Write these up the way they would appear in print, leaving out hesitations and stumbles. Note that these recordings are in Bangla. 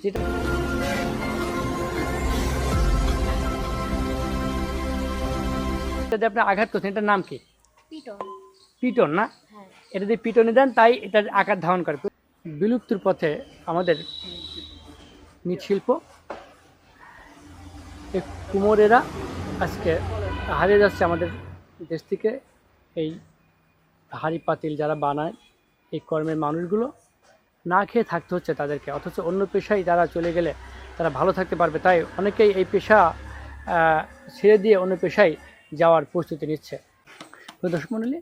যেটা আপনি আঘাত করছেন, এটার নাম কি? পিটন। পিটন না? হ্যাঁ। এটা দিয়ে পিটনে দেন তাই এটার আকার ধারণ করে। বিলুপ্তির পথে আমাদের মৃৎশিল্প, এই কুমোরেরা আজকে হারিয়ে যাচ্ছে আমাদের দেশ থেকে। এই হাঁড়ি পাতিল যারা বানায়, এই কর্মের মানুষগুলো না খেয়ে থাকতে হচ্ছে তাদেরকে, অথচ অন্য পেশায় তারা চলে গেলে তারা ভালো থাকতে পারবে। তাই অনেকেই এই পেশা ছেড়ে দিয়ে অন্য পেশায় যাওয়ার প্রস্তুতি নিচ্ছে। তো দর্শক মণ্ডলী,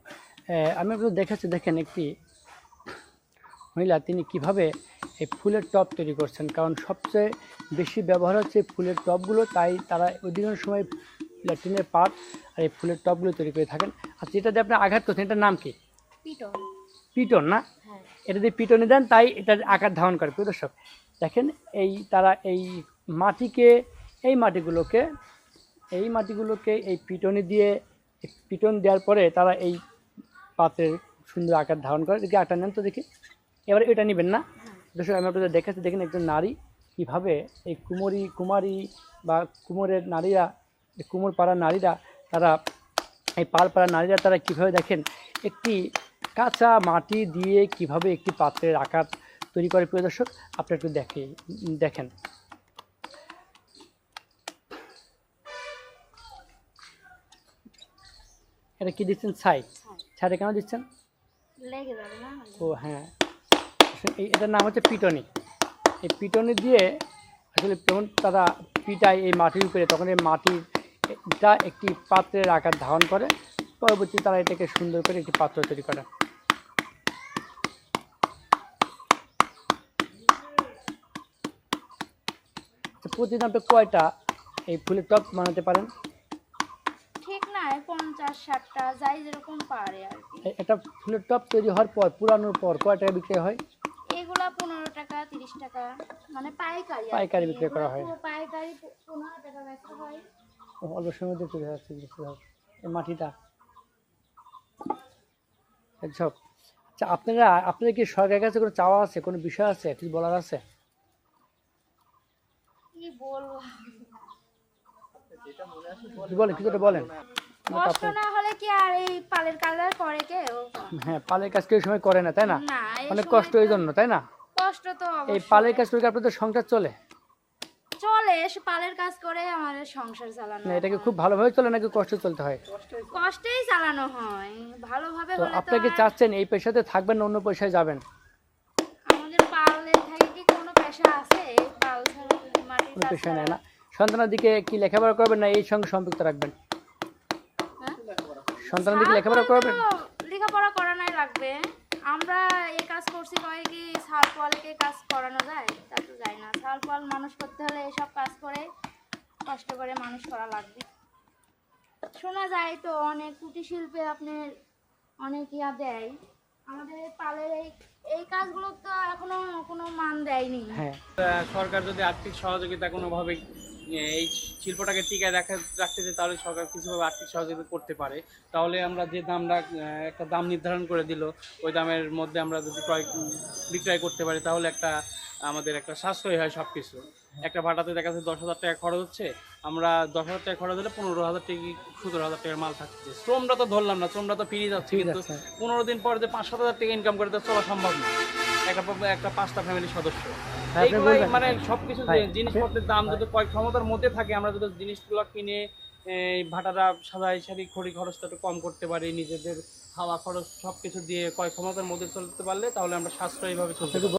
আমি আপনাদের দেখাচ্ছি, দেখেন একটি মহিলা তিনি কিভাবে এই ফুলের টব তৈরি করছেন। কারণ সবচেয়ে বেশি ব্যবহার হচ্ছে ফুলের টবগুলো, তাই তারা অধিকাংশ সময় টিনের পাত আর এই ফুলের টবগুলো তৈরি করে থাকেন। আর যেটা দিয়ে আপনি আঘাত করছেন, এটার নাম কি? পিটন। পিটন না? হ্যাঁ। এটা দিয়ে পিটনে দেন তাই এটার আকার ধারণ করে। প্রিয় দর্শক দেখেন, তারা এই মাটিগুলোকে এই পিটনে দিয়ে, পিটন দেওয়ার পরে তারা এই পাত্রের সুন্দর আকার ধারণ করে। দেখি আকার নেন তো দেখি, এবার এটা নেবেন না? দর্শক আমি আপনাদের দেখাচ্ছি, দেখেন একজন নারী কীভাবে এই কুমারী বা কুমোরের নারীরা, কুমোর পাড়ার নারীরা, তারা এই পাড়ার নারীরা তারা কীভাবে দেখেন একটি কাঁচা মাটি দিয়ে কিভাবে একটি পাত্রের আকার তৈরি করে। প্রিয় দর্শক আপনি একটু দেখেন। এটা কি দিচ্ছেন? ছাইটা কেন দিচ্ছেন? লেগে যাবে না? ও হ্যাঁ, এটার নাম হচ্ছে পিটনি। এই পিটনি দিয়ে আসলে যখন তারা পিটায় এই মাটির উপরে, তখন এই মাটিটা একটি পাত্রের আকার ধারণ করে। পরবর্তীতে তারা এটাকে সুন্দর করে একটি পাত্র তৈরি করে। প্রতিদিন আপনি কয়টা এই ফুলের টব বানাতে পারেন? ঠিক না, 50-60টা যাই যেরকম পারে আর কি। একটা ফুলের টব তৈরি হওয়ার পর, পুরানোর পর কয় টাকা বিক্রি হয়? এগুলা 15 টাকা 30 টাকা, মানে পাইকারি বিক্রি করা হয়। পাইকারি 15 টাকা বেচা হয়। অল্প সময় দিয়ে তৈরি হচ্ছে এই মাটিটা সব। আচ্ছা, আপনাদের কি সরকারের কাছে কোনো চাওয়া আছে, কোনো বিষয় আছে, কিছু বলার আছে? কি বলবো, বলেন, কিছুটা বলেন। কষ্ট না হলে কি আর এই পালের কাজ করে কেউ? হ্যাঁ, পালের কাজ কেউ সময় করে না, তাই না? না, অনেক কষ্ট এই জন্য, তাই না? কষ্ট তো এই অবশ্যই। পালের কাজ করে আপনাদের সংসার চলে? পালের কাজ করে আমাদের সংসার চালানো না, এটাকে খুব ভালোভাবে চলে নাকি কষ্ট চলতে হয়? কষ্টেই চালানো হয়, ভালোভাবে তো হলে তো আপনি কি চাচ্ছেন এই পেশাতে থাকবেন না অন্য পেশায় যাবেন? আমাদের পালের থেকে কি কোনো পেশা আছে? এই পাল ছাড়া মাটির কোনো কাজ পেশায় নেয় ছাড়া? না? সন্তানের দিকে কি লেখাপড়া করবেন না এই সঙ্গে সম্পৃক্ত রাখবেন? হ্যাঁ? সন্তানের দিকে লেখাপড়া করবেন? লেখাপড়া করানোই লাগবে। আমরা এই কাজ করছি কয় কি ছাল পালকে কাজ করানো যায়? তা তো যায় না। ছাল পাল মানুষ করতে হলে এসব কাজ করে কষ্ট করে মানুষ করা লাগবে। শোনা যায় তো অনেক কুটির শিল্পে আপনার অনেক ইয়া দেয়। আমাদের পালের এই কাজগুলো তো এখনো কোনো মান দেয়নি। হ্যাঁ, সরকার যদি আর্থিক সহযোগিতা কোনোভাবে এই শিল্পটাকে টিকায় রাখতে চায়, তাহলে সরকার কিছুভাবে আর্থিক সহযোগিতা করতে পারে। তাহলে আমরা যে দামটা, একটা দাম নির্ধারণ করে দিল, ওই দামের মধ্যে আমরা যদি বিক্রয় করতে পারি, তাহলে আমাদের একটা সাশ্রয় হয় সব কিছু। একটা ভাটাতে দেখা যাচ্ছে 10,000 টাকা খরচ হচ্ছে, আমরা 10,000 টাকা খরচ হলে 15,000 টাকা 17,000 টাকার মাল থাকছে। শ্রমটা তো ধরলাম না, শ্রমটা তো ফিরে যাচ্ছে, কিন্তু 15 দিন পর যে 5-7 হাজার টাকা ইনকাম করে তো চলা সম্ভব না একটা 5টা ফ্যামিলির সদস্য। এইগুলাই মানে সবকিছু জিনিসপত্রের দাম যদি ক্রয় ক্ষমতার মধ্যে থাকে, আমরা যদি জিনিসগুলো কিনে এই ভাটাটা সারি খড়ি খরচটা একটু কম করতে পারি, নিজেদের খাওয়া খরচ সবকিছু দিয়ে ক্রয় ক্ষমতার মধ্যে চলতে পারলে, তাহলে আমরা সাশ্রয়ীভাবে চলতে পারি।